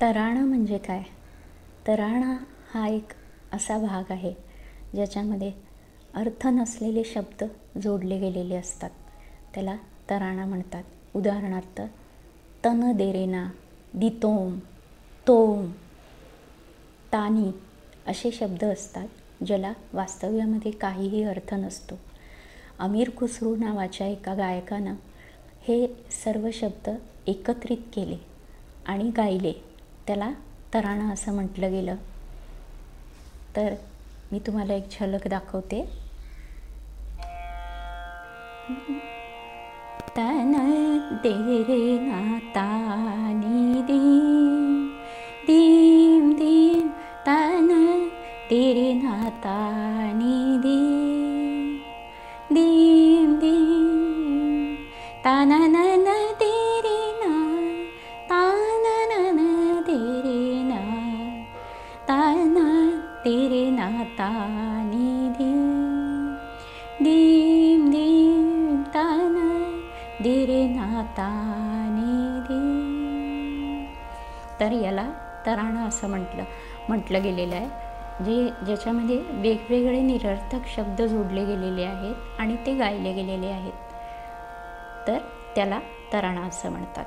तराणा म्हणजे काय? तराणा हा एक असा भाग आहे ज्याच्यामध्ये अर्थ नसलेले शब्द जोडले गेलेले असतात. त्याला तराणा म्हणतात. उदाहरणार्थ तन देरेना, दितोम, तोम, तानी असे शब्द असतात ज्याला वास्तव्यामध्ये काहीही अर्थ नसतो. अमीर खुसरू नावाच्या एका गायकानं हे सर्व शब्द एकत्रित केले आणि गायले. त्याला तराणा असं म्हटलं गेलं. तर मी तुम्हाला एक झलक दाखवते. तन देरेना तानी दीम दीम दीम, तन देरेना तानी दीम दीम दीम, ताननन देरेना ताननन देरेना, तान देरेना तानी दीम दीम दीम, तान देरेना तानी दीम. तर याला तराणा असं म्हटलं गेलेलं आहे, ज्याच्यामध्ये वेगवेगळे निरर्थक शब्द जोडले गेलेले आहेत आणि ते गायले गेलेले आहेत. तर त्याला तराणा असं म्हणतात.